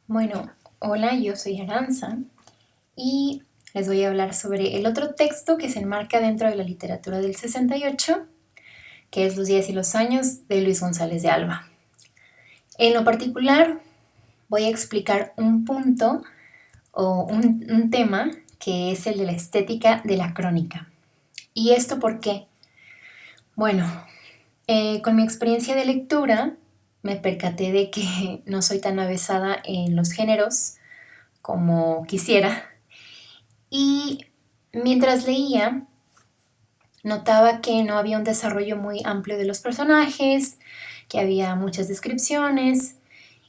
Bueno, hola, yo soy Aranza y les voy a hablar sobre el otro texto que se enmarca dentro de la literatura del 68, que es Los días y los años de Luis González de Alba. En lo particular, voy a explicar un punto o un tema que es el de la estética de la crónica. ¿Y esto por qué? Bueno, con mi experiencia de lectura, me percaté de que no soy tan avesada en los géneros como quisiera. Y mientras leía, notaba que no había un desarrollo muy amplio de los personajes, que había muchas descripciones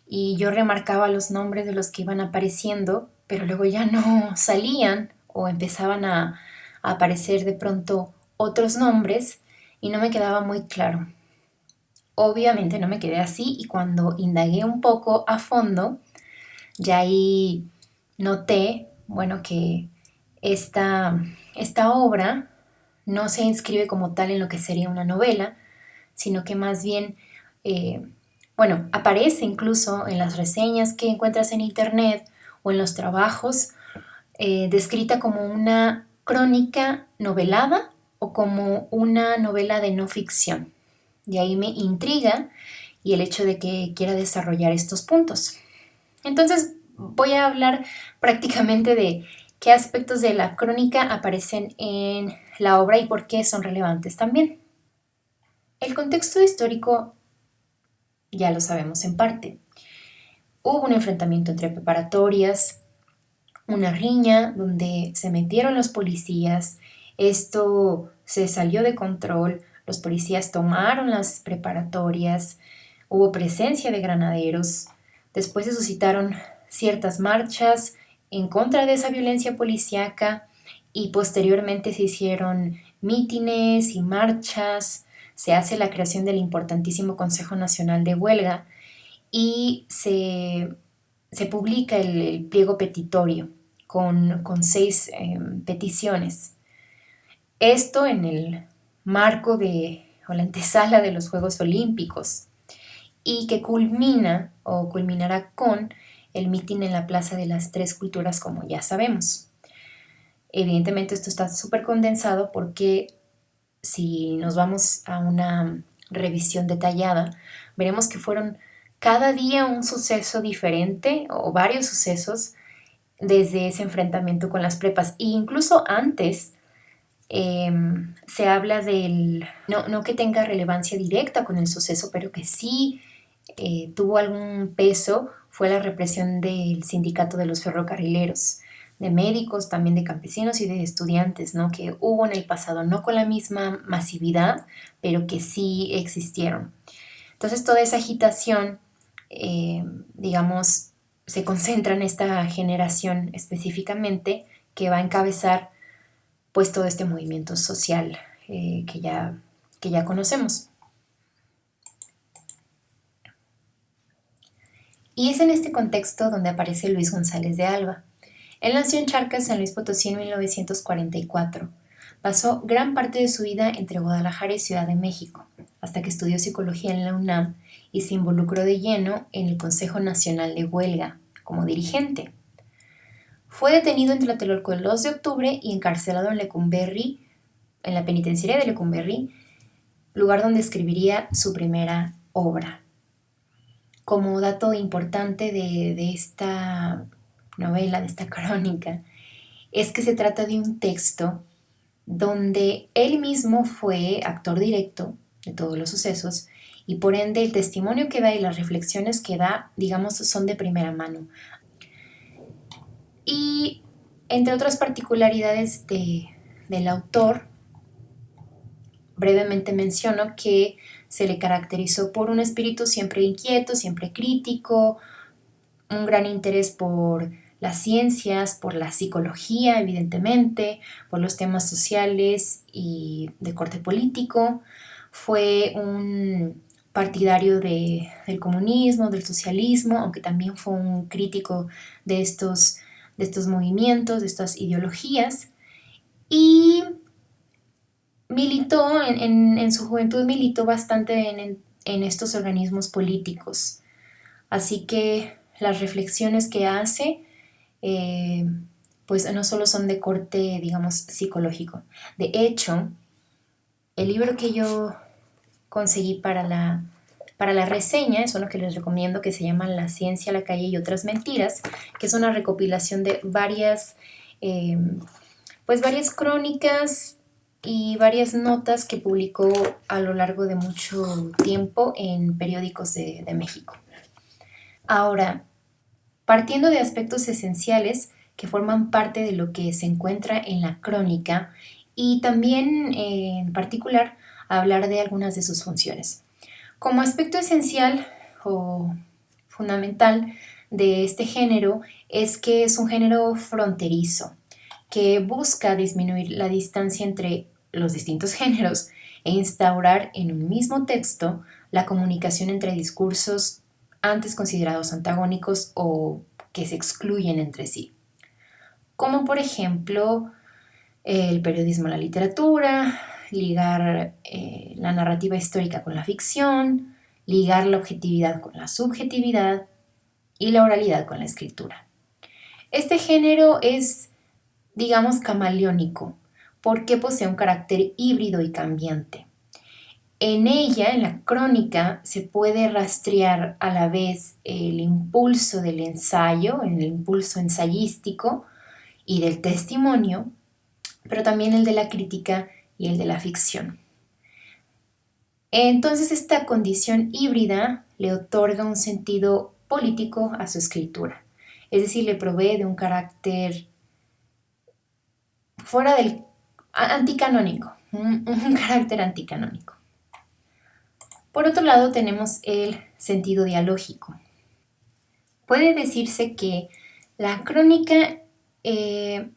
y yo remarcaba los nombres de los que iban apareciendo, pero luego ya no salían o empezaban a aparecer de pronto otros nombres y no me quedaba muy claro. Obviamente no me quedé así y cuando indagué un poco a fondo, ya ahí noté, bueno, que esta obra no se inscribe como tal en lo que sería una novela, sino que más bien, eh, bueno, aparece incluso en las reseñas que encuentras en internet o en los trabajos, descrita como una crónica novelada o como una novela de no ficción. De ahí me intriga y el hecho de que quiera desarrollar estos puntos. Entonces voy a hablar prácticamente de qué aspectos de la crónica aparecen en la obra y por qué son relevantes también. El contexto histórico ya lo sabemos en parte. Hubo un enfrentamiento entre preparatorias, una riña donde se metieron los policías, esto se salió de control, los policías tomaron las preparatorias, hubo presencia de granaderos, después se suscitaron ciertas marchas en contra de esa violencia policíaca y posteriormente se hicieron mítines y marchas, se hace la creación del importantísimo Consejo Nacional de Huelga y se publica el pliego petitorio con 6 peticiones. Esto en el marco de, o la antesala de los Juegos Olímpicos y que culmina o culminará con el mitin en la Plaza de las Tres Culturas, como ya sabemos. Evidentemente esto está súper condensado porque si nos vamos a una revisión detallada, veremos que fueron cada día un suceso diferente o varios sucesos desde ese enfrentamiento con las prepas. E incluso antes se habla del, no que tenga relevancia directa con el suceso, pero que sí tuvo algún peso, fue la represión del sindicato de los ferrocarrileros, de médicos, también de campesinos y de estudiantes, ¿no? Que hubo en el pasado, no con la misma masividad, pero que sí existieron. Entonces toda esa agitación, eh, digamos, se concentra en esta generación específicamente que va a encabezar pues todo este movimiento social que ya conocemos. Y es en este contexto donde aparece Luis González de Alba. Él nació en Charcas, San Luis Potosí, en 1944. Pasó gran parte de su vida entre Guadalajara y Ciudad de México, hasta que estudió psicología en la UNAM y se involucró de lleno en el Consejo Nacional de Huelga como dirigente. Fue detenido en Tlatelolco el 2 de octubre y encarcelado en Lecumberri, en la penitenciaria de Lecumberri, lugar donde escribiría su primera obra. Como dato importante de esta novela, de esta crónica, es que se trata de un texto donde él mismo fue actor directo de todos los sucesos y por ende el testimonio que da y las reflexiones que da, digamos, son de primera mano. Y entre otras particularidades del autor, brevemente menciono que se le caracterizó por un espíritu siempre inquieto, siempre crítico, un gran interés por las ciencias, por la psicología, evidentemente, por los temas sociales y de corte político. Fue un partidario del comunismo, del socialismo, aunque también fue un crítico de estos movimientos, de estas ideologías. Y militó, en su juventud militó bastante en estos organismos políticos. Así que las reflexiones que hace, pues no solo son de corte, digamos, psicológico. De hecho, el libro que yo conseguí para la reseña es uno que les recomiendo, que se llama La ciencia, la calle y otras mentiras, que es una recopilación de eh, varias crónicas y varias notas que publicó a lo largo de mucho tiempo en periódicos de México. Ahora, partiendo de aspectos esenciales que forman parte de lo que se encuentra en la crónica y también en particular hablar de algunas de sus funciones. Como aspecto esencial o fundamental de este género es que es un género fronterizo que busca disminuir la distancia entre los distintos géneros e instaurar en un mismo texto la comunicación entre discursos antes considerados antagónicos o que se excluyen entre sí, como por ejemplo el periodismo a la literatura, ligar la narrativa histórica con la ficción, ligar la objetividad con la subjetividad y la oralidad con la escritura. Este género es, digamos, camaleónico, porque posee un carácter híbrido y cambiante. En ella, en la crónica, se puede rastrear a la vez el impulso del ensayo, el impulso ensayístico y del testimonio, pero también el de la crítica y el de la ficción. Entonces, esta condición híbrida le otorga un sentido político a su escritura, es decir, le provee de un carácter fuera del anticanónico, un carácter anticanónico. Por otro lado, tenemos el sentido dialógico. Puede decirse que la crónica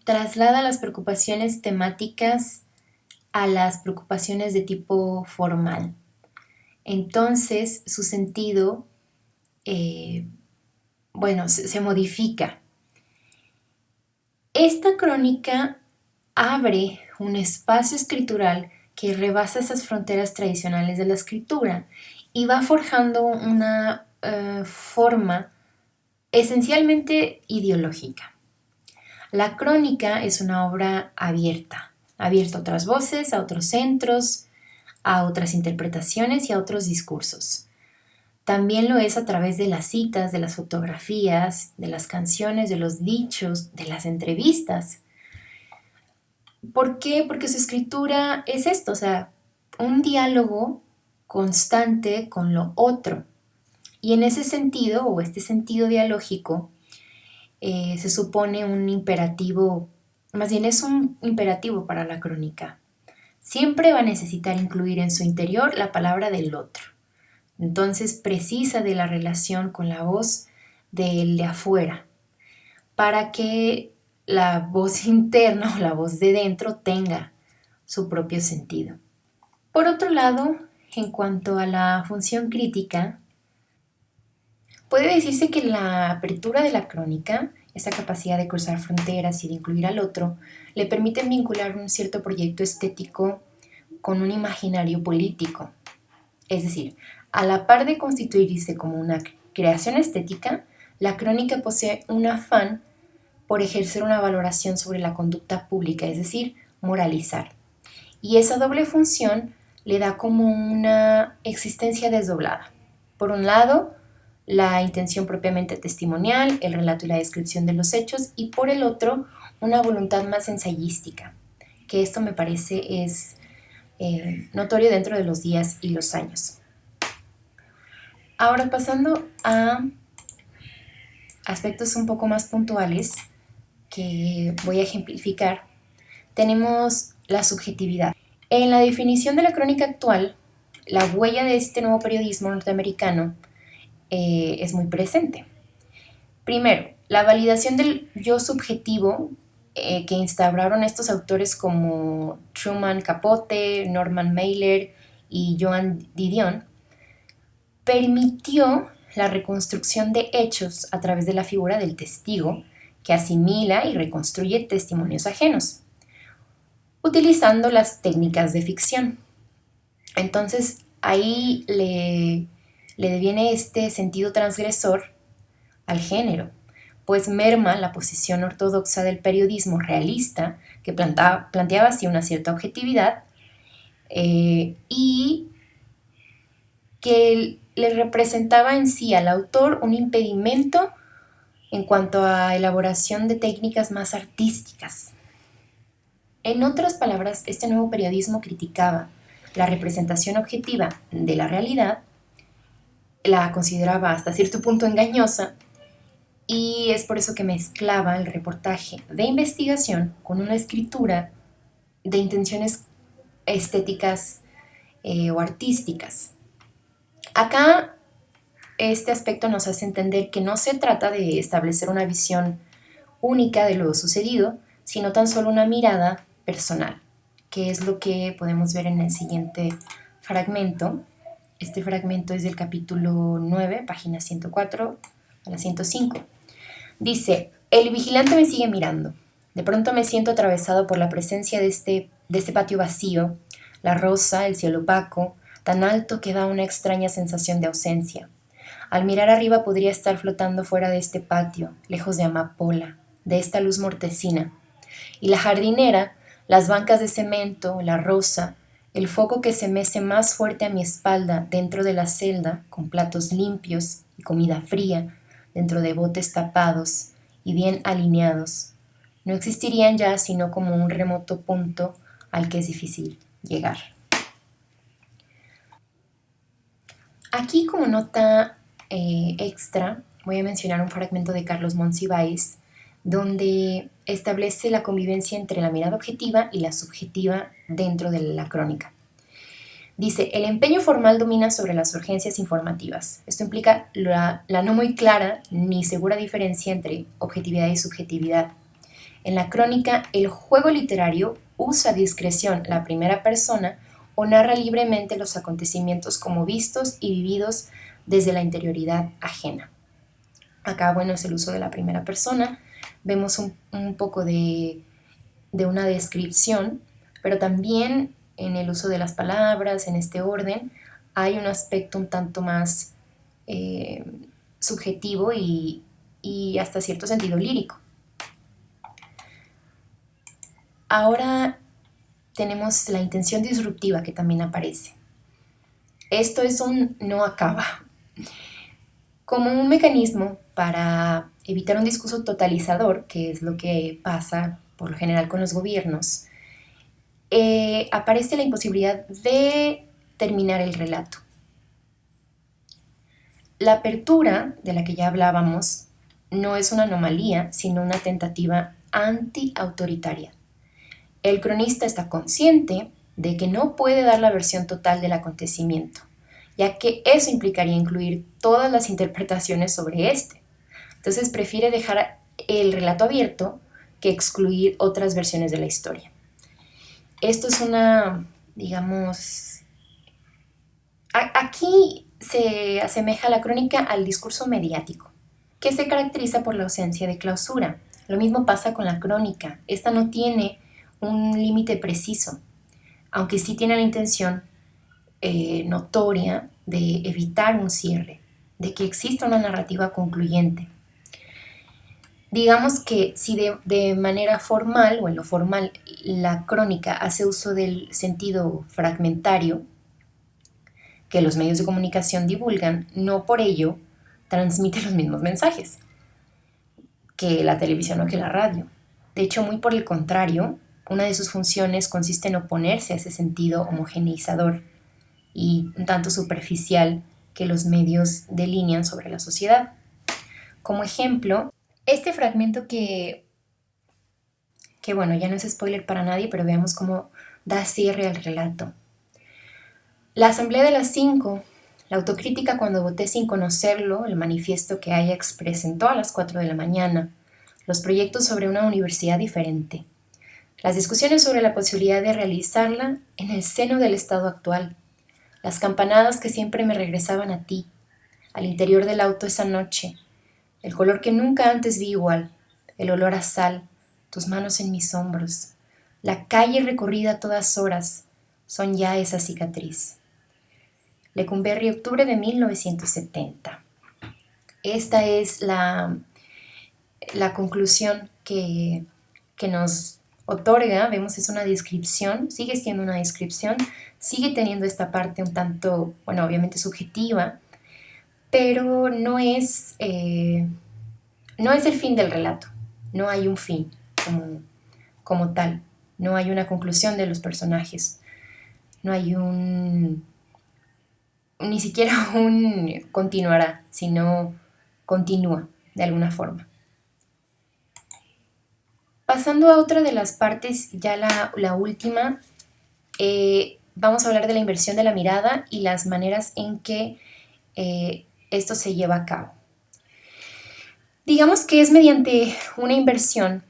traslada las preocupaciones temáticas a las preocupaciones de tipo formal. Entonces, su sentido, se modifica. Esta crónica abre un espacio escritural que rebasa esas fronteras tradicionales de la escritura y va forjando una forma esencialmente ideológica. La crónica es una obra abierta a otras voces, a otros centros, a otras interpretaciones y a otros discursos. También lo es a través de las citas, de las fotografías, de las canciones, de los dichos, de las entrevistas. ¿Por qué? Porque su escritura es esto, o sea, un diálogo constante con lo otro. Y en ese sentido, o este sentido dialógico, se supone un imperativo, más bien es un imperativo para la crónica. Siempre va a necesitar incluir en su interior la palabra del otro. Entonces precisa de la relación con la voz del de afuera para que la voz interna o la voz de dentro tenga su propio sentido. Por otro lado, en cuanto a la función crítica, puede decirse que la apertura de la crónica, esa capacidad de cruzar fronteras y de incluir al otro, le permiten vincular un cierto proyecto estético con un imaginario político. Es decir, a la par de constituirse como una creación estética, la crónica posee un afán por ejercer una valoración sobre la conducta pública, es decir, moralizar. Y esa doble función le da como una existencia desdoblada. Por un lado, la intención propiamente testimonial, el relato y la descripción de los hechos, y por el otro, una voluntad más ensayística, que esto me parece es notorio dentro de los días y los años. Ahora pasando a aspectos un poco más puntuales que voy a ejemplificar, tenemos la subjetividad. En la definición de la crónica actual, la huella de este nuevo periodismo norteamericano es muy presente. Primero, la validación del yo subjetivo que instauraron estos autores como Truman Capote, Norman Mailer y Joan Didion, permitió la reconstrucción de hechos a través de la figura del testigo, que asimila y reconstruye testimonios ajenos, utilizando las técnicas de ficción. Entonces, ahí le deviene este sentido transgresor al género, pues merma la posición ortodoxa del periodismo realista, que planteaba así una cierta objetividad, y que le representaba en sí al autor un impedimento en cuanto a elaboración de técnicas más artísticas. En otras palabras, este nuevo periodismo criticaba la representación objetiva de la realidad, la consideraba hasta cierto punto engañosa, y es por eso que mezclaba el reportaje de investigación con una escritura de intenciones estéticas o artísticas. Acá este aspecto nos hace entender que no se trata de establecer una visión única de lo sucedido, sino tan solo una mirada personal, que es lo que podemos ver en el siguiente fragmento. Este fragmento es del capítulo 9, página 104 a la 105. Dice: el vigilante me sigue mirando. De pronto me siento atravesado por la presencia de este patio vacío, la rosa, el cielo opaco, tan alto que da una extraña sensación de ausencia. Al mirar arriba podría estar flotando fuera de este patio, lejos de amapola, de esta luz mortecina. Y la jardinera, las bancas de cemento, la rosa, el foco que se mece más fuerte a mi espalda dentro de la celda, con platos limpios y comida fría, dentro de botes tapados y bien alineados, no existirían ya sino como un remoto punto al que es difícil llegar. Aquí, como nota extra, voy a mencionar un fragmento de Carlos Monsiváis, donde establece la convivencia entre la mirada objetiva y la subjetiva dentro de la crónica. Dice: el empeño formal domina sobre las urgencias informativas. Esto implica la no muy clara ni segura diferencia entre objetividad y subjetividad. En la crónica, el juego literario usa a discreción la primera persona o narra libremente los acontecimientos como vistos y vividos desde la interioridad ajena. Acá, bueno, es el uso de la primera persona. Vemos un poco de una descripción, pero también en el uso de las palabras, en este orden, hay un aspecto un tanto más subjetivo y hasta cierto sentido lírico. Ahora tenemos la intención disruptiva que también aparece. Esto es un no acaba. Como un mecanismo para evitar un discurso totalizador, que es lo que pasa por lo general con los gobiernos, aparece la imposibilidad de terminar el relato. La apertura, de la que ya hablábamos, no es una anomalía, sino una tentativa anti-autoritaria. El cronista está consciente de que no puede dar la versión total del acontecimiento, ya que eso implicaría incluir todas las interpretaciones sobre este. Entonces prefiere dejar el relato abierto que excluir otras versiones de la historia. Esto es una, digamos, aquí se asemeja la crónica al discurso mediático, que se caracteriza por la ausencia de clausura. Lo mismo pasa con la crónica. Esta no tiene un límite preciso, aunque sí tiene la intención notoria de evitar un cierre, de que exista una narrativa concluyente. Digamos que si de manera formal o en lo formal la crónica hace uso del sentido fragmentario que los medios de comunicación divulgan, no por ello transmite los mismos mensajes que la televisión o que la radio. De hecho, muy por el contrario, una de sus funciones consiste en oponerse a ese sentido homogeneizador y un tanto superficial que los medios delinean sobre la sociedad. Como ejemplo, este fragmento que bueno, ya no es spoiler para nadie, pero veamos cómo da cierre al relato. La asamblea de las 5, la autocrítica cuando voté sin conocerlo, el manifiesto que Ajax presentó a las 4 de la mañana, los proyectos sobre una universidad diferente, las discusiones sobre la posibilidad de realizarla en el seno del estado actual, las campanadas que siempre me regresaban a ti, al interior del auto esa noche, el color que nunca antes vi igual, el olor a sal, tus manos en mis hombros, la calle recorrida a todas horas, son ya esa cicatriz. Lecumberri, octubre de 1970. Esta es la conclusión que nos otorga. Vemos, es una descripción, sigue siendo una descripción, sigue teniendo esta parte un tanto, bueno, obviamente subjetiva, pero no es el fin del relato, no hay un fin como tal, no hay una conclusión de los personajes, no hay ni siquiera un continuará, sino continúa de alguna forma. Pasando a otra de las partes, ya la última, vamos a hablar de la inversión de la mirada y las maneras en que esto se lleva a cabo. Digamos que es mediante una inversión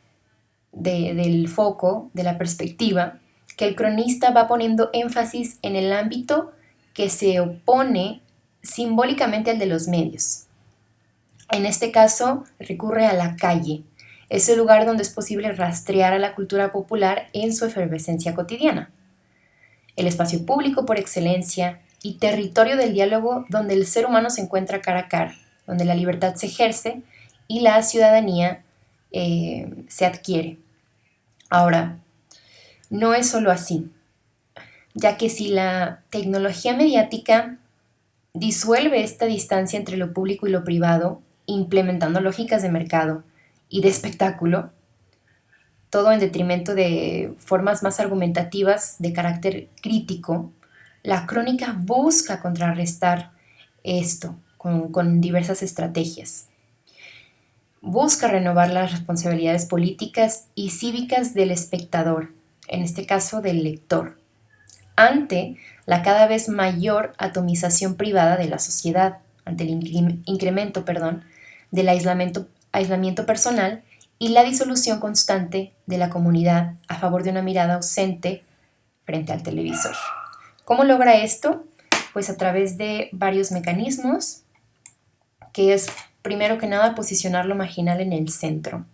del foco, de la perspectiva, que el cronista va poniendo énfasis en el ámbito que se opone simbólicamente al de los medios. En este caso, recurre a la calle, ese lugar donde es posible rastrear a la cultura popular en su efervescencia cotidiana. El espacio público por excelencia y territorio del diálogo donde el ser humano se encuentra cara a cara, donde la libertad se ejerce y la ciudadanía se adquiere. Ahora, no es solo así, ya que si la tecnología mediática disuelve esta distancia entre lo público y lo privado, implementando lógicas de mercado y de espectáculo, todo en detrimento de formas más argumentativas de carácter crítico, la crónica busca contrarrestar esto con diversas estrategias. Busca renovar las responsabilidades políticas y cívicas del espectador, en este caso del lector, ante la cada vez mayor atomización privada de la sociedad, ante el incremento del aislamiento personal y la disolución constante de la comunidad a favor de una mirada ausente frente al televisor. ¿Cómo logra esto? Pues a través de varios mecanismos, que es, primero que nada, posicionar lo marginal en el centro.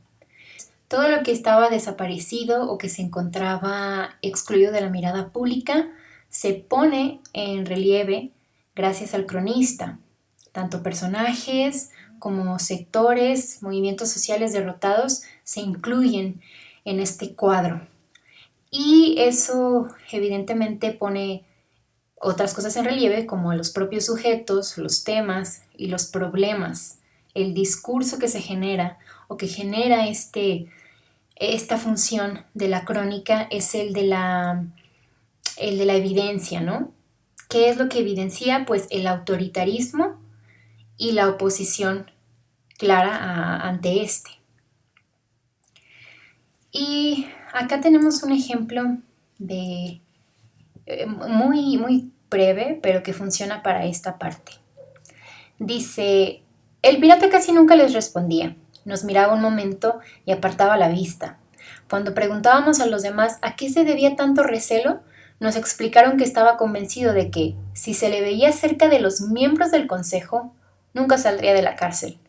Todo lo que estaba desaparecido o que se encontraba excluido de la mirada pública se pone en relieve gracias al cronista. Tanto personajes como sectores, movimientos sociales derrotados se incluyen en este cuadro. Y eso evidentemente pone otras cosas en relieve, como los propios sujetos, los temas y los problemas, el discurso que se genera o que genera esta función de la crónica es el de la evidencia, ¿no? ¿Qué es lo que evidencia? Pues el autoritarismo y la oposición clara ante este. Y acá tenemos un ejemplo de muy, muy breve, pero que funciona para esta parte. Dice, el pirata casi nunca les respondía. Nos miraba un momento y apartaba la vista. Cuando preguntábamos a los demás a qué se debía tanto recelo, nos explicaron que estaba convencido de que, si se le veía cerca de los miembros del consejo, nunca saldría de la cárcel.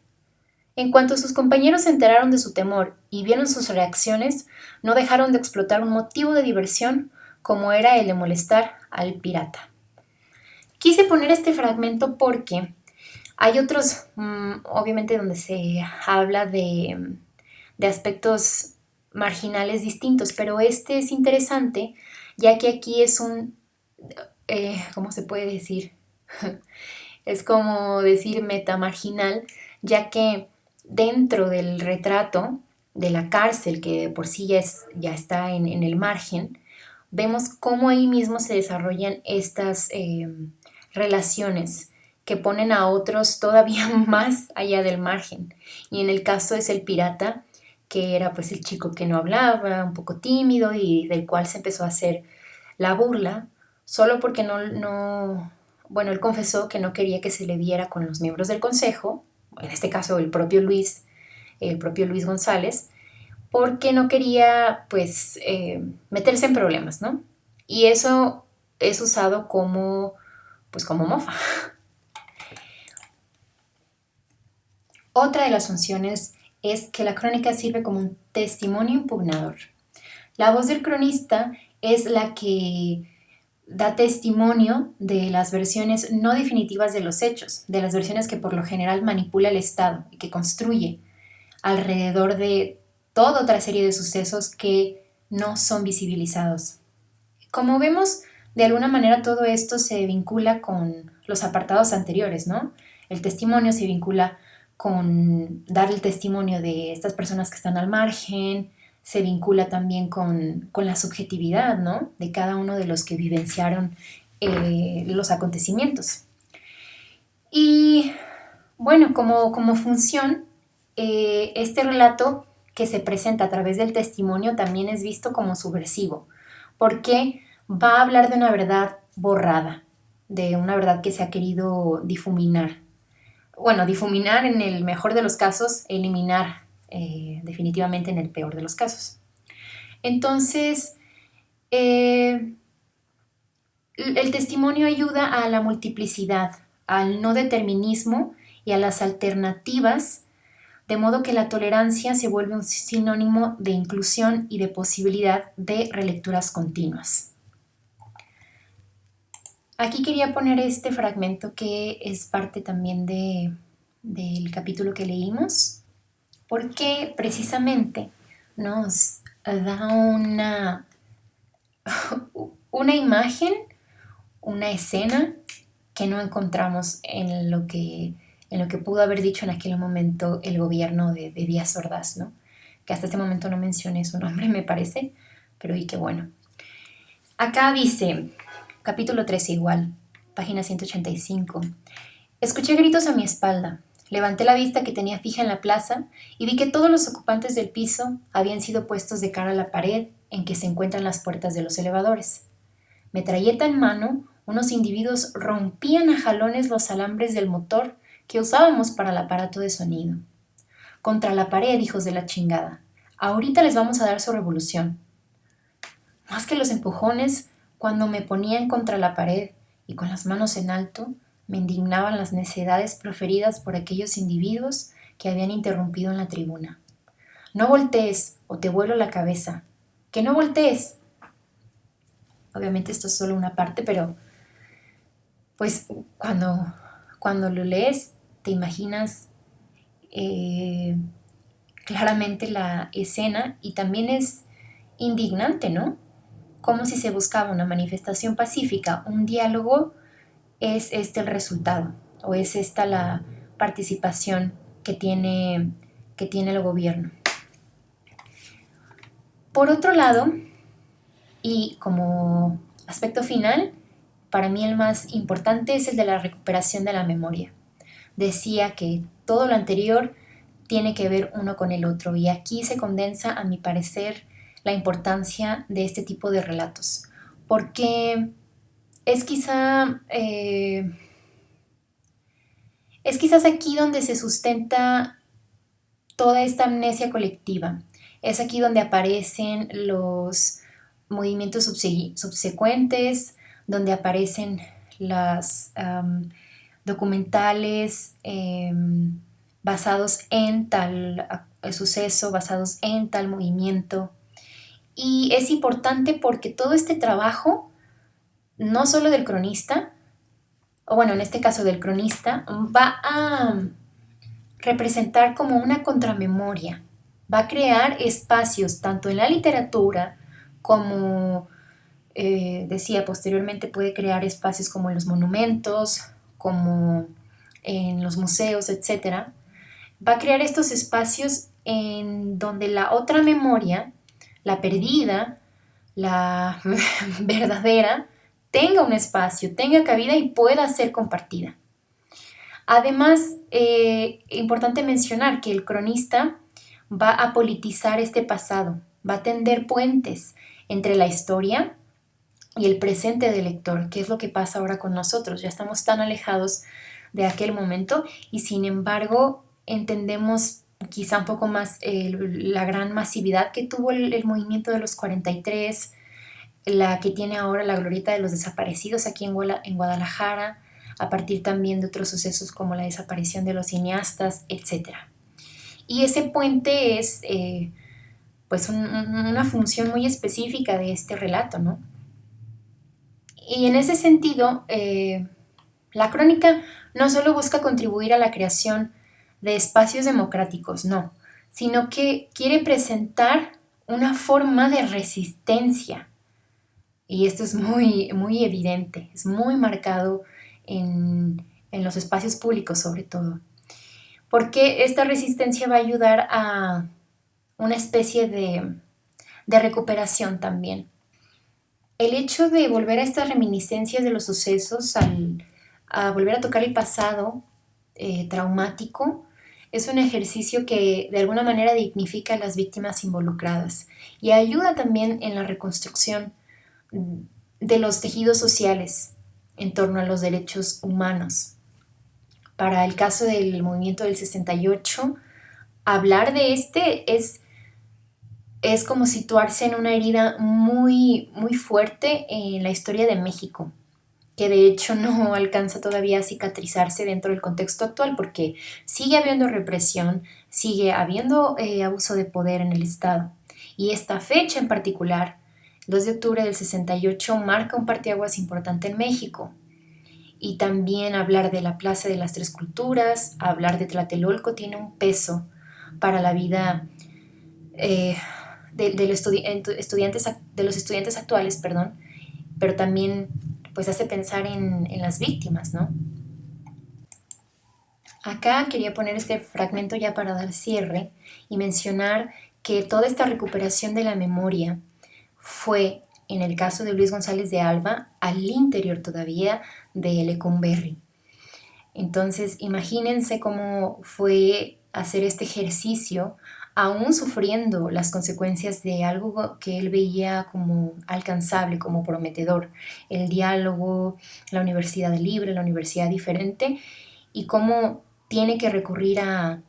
En cuanto sus compañeros se enteraron de su temor y vieron sus reacciones, no dejaron de explotar un motivo de diversión como era el de molestar al pirata. Quise poner este fragmento porque hay otros, obviamente, donde se habla de aspectos marginales distintos, pero este es interesante, ya que aquí es ¿cómo se puede decir? Es como decir metamarginal, ya que dentro del retrato de la cárcel, que de por sí ya está en el margen, vemos cómo ahí mismo se desarrollan estas relaciones que ponen a otros todavía más allá del margen. Y en el caso es el pirata, que era pues el chico que no hablaba, un poco tímido y del cual se empezó a hacer la burla, solo porque bueno, él confesó que no quería que se le viera con los miembros del consejo, en este caso el propio Luis González, porque no quería pues meterse en problemas, ¿no? Y eso es usado como mofa. Otra de las funciones es que la crónica sirve como un testimonio impugnador. La voz del cronista es la que da testimonio de las versiones no definitivas de los hechos, de las versiones que por lo general manipula el Estado y que construye alrededor de toda otra serie de sucesos que no son visibilizados. Como vemos, de alguna manera todo esto se vincula con los apartados anteriores, ¿no? El testimonio se vincula con dar el testimonio de estas personas que están al margen, se vincula también con la subjetividad, ¿no? De cada uno de los que vivenciaron los acontecimientos. Y bueno, como función, este relato que se presenta a través del testimonio también es visto como subversivo, porque va a hablar de una verdad borrada, de una verdad que se ha querido difuminar. Bueno, difuminar en el mejor de los casos, eliminar definitivamente en el peor de los casos. Entonces, el testimonio ayuda a la multiplicidad, al no determinismo y a las alternativas, de modo que la tolerancia se vuelve un sinónimo de inclusión y de posibilidad de relecturas continuas. Aquí quería poner este fragmento que es parte también del capítulo que leímos, porque precisamente nos da una imagen, una escena que no encontramos en lo que pudo haber dicho en aquel momento el gobierno de Díaz Ordaz, ¿no? Que hasta este momento no mencioné su nombre, me parece, pero y qué bueno. Acá dice, capítulo 13 igual, página 185. Escuché gritos a mi espalda. Levanté la vista que tenía fija en la plaza y vi que todos los ocupantes del piso habían sido puestos de cara a la pared en que se encuentran las puertas de los elevadores. Metralleta en mano, unos individuos rompían a jalones los alambres del motor que usábamos para el aparato de sonido. Contra la pared, hijos de la chingada. Ahorita les vamos a dar su revolución. Más que los empujones, cuando me ponían contra la pared y con las manos en alto, me indignaban las necedades proferidas por aquellos individuos que habían interrumpido en la tribuna. No voltees o te vuelo la cabeza. ¡Que no voltees! Obviamente esto es solo una parte, pero pues cuando lo lees te imaginas claramente la escena y también es indignante, ¿no? Como si se buscaba una manifestación pacífica, un diálogo, es este el resultado, o es esta la participación que tiene el gobierno. Por otro lado, y como aspecto final, para mí el más importante es el de la recuperación de la memoria. Decía que todo lo anterior tiene que ver uno con el otro y aquí se condensa, a mi parecer, la importancia de este tipo de relatos, porque es quizás aquí donde se sustenta toda esta amnesia colectiva. Es aquí donde aparecen los movimientos subsecuentes, donde aparecen las documentales basados en tal suceso, basados en tal movimiento. Y es importante porque todo este trabajo, no solo del cronista, o bueno, en este caso del cronista, va a representar como una contramemoria, va a crear espacios tanto en la literatura como, decía posteriormente, puede crear espacios como en los monumentos, como en los museos, etc. Va a crear estos espacios en donde la otra memoria, la perdida, la verdadera, tenga un espacio, tenga cabida y pueda ser compartida. Además, importante mencionar que el cronista va a politizar este pasado, va a tender puentes entre la historia y el presente del lector, que es lo que pasa ahora con nosotros. Ya estamos tan alejados de aquel momento y sin embargo entendemos quizá un poco más la gran masividad que tuvo el movimiento de los 43, la que tiene ahora la glorieta de los desaparecidos aquí en Guadalajara, a partir también de otros sucesos como la desaparición de los cineastas, etc. Y ese puente es pues una función muy específica de este relato, ¿no? Y en ese sentido, la crónica no solo busca contribuir a la creación de espacios democráticos, no, sino que quiere presentar una forma de resistencia. Y esto es muy, muy evidente, es muy marcado en los espacios públicos sobre todo, porque esta resistencia va a ayudar a una especie de recuperación también. El hecho de volver a estas reminiscencias de los sucesos, a volver a tocar el pasado traumático, es un ejercicio que de alguna manera dignifica a las víctimas involucradas y ayuda también en la reconstrucción de los tejidos sociales en torno a los derechos humanos. Para el caso del movimiento del 68, hablar de es como situarse en una herida muy, muy fuerte en la historia de México, que de hecho no alcanza todavía a cicatrizarse dentro del contexto actual porque sigue habiendo represión, sigue habiendo abuso de poder en el Estado. Y esta fecha en particular, 2 de octubre del 68, marca un parteaguas importante en México. Y también hablar de la Plaza de las Tres Culturas, hablar de Tlatelolco tiene un peso para la vida eh, de los estudiantes actuales, perdón, pero también pues hace pensar en las víctimas, ¿no? Acá quería poner este fragmento ya para dar cierre y mencionar que toda esta recuperación de la memoria fue, en el caso de Luis González de Alba, al interior todavía de Lecumberri. Entonces, imagínense cómo fue hacer este ejercicio, aún sufriendo las consecuencias de algo que él veía como alcanzable, como prometedor, el diálogo, la universidad libre, la universidad diferente, y cómo tiene que recurrir a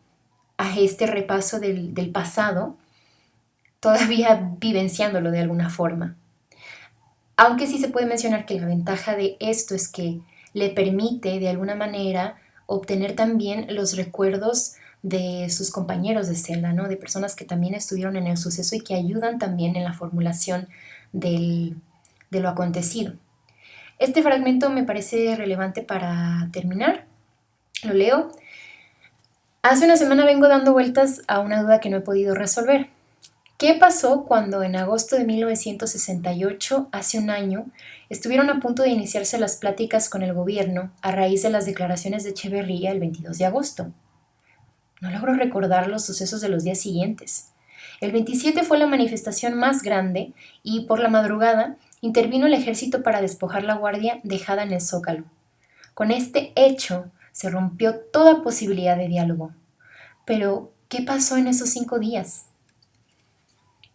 este repaso del pasado, todavía vivenciándolo de alguna forma. Aunque sí se puede mencionar que la ventaja de esto es que le permite de alguna manera obtener también los recuerdos de sus compañeros de celda, ¿no? De personas que también estuvieron en el suceso y que ayudan también en la formulación de lo acontecido. Este fragmento me parece relevante para terminar. Lo leo. Hace una semana vengo dando vueltas a una duda que no he podido resolver. ¿Qué pasó cuando en agosto de 1968, hace un año, estuvieron a punto de iniciarse las pláticas con el gobierno a raíz de las declaraciones de Echeverría el 22 de agosto? No logro recordar los sucesos de los días siguientes. El 27 fue la manifestación más grande y, por la madrugada, intervino el ejército para despojar la guardia dejada en el Zócalo. Con este hecho se rompió toda posibilidad de diálogo. Pero, ¿qué pasó en esos 5 días?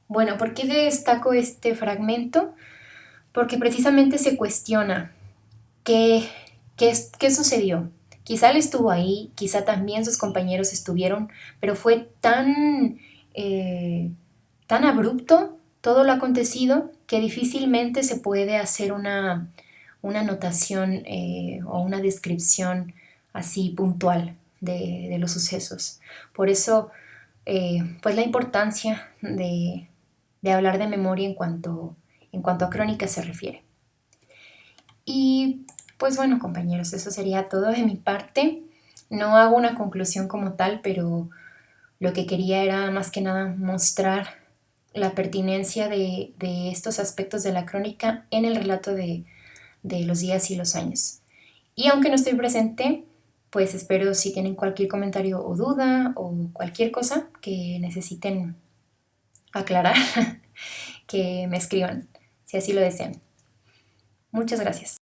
Bueno, ¿por qué destaco este fragmento? Porque precisamente se cuestiona qué, qué sucedió. Quizá él estuvo ahí, quizá también sus compañeros estuvieron, pero fue tan abrupto todo lo acontecido que difícilmente se puede hacer una anotación o una descripción así puntual de los sucesos. Por eso, pues la importancia de hablar de memoria en cuanto a crónica se refiere. Y pues bueno, compañeros, eso sería todo de mi parte. No hago una conclusión como tal, pero lo que quería era más que nada mostrar la pertinencia de estos aspectos de la crónica en el relato de los días y los años. Y aunque no estoy presente, pues espero si tienen cualquier comentario o duda o cualquier cosa que necesiten aclarar, que me escriban, si así lo desean. Muchas gracias.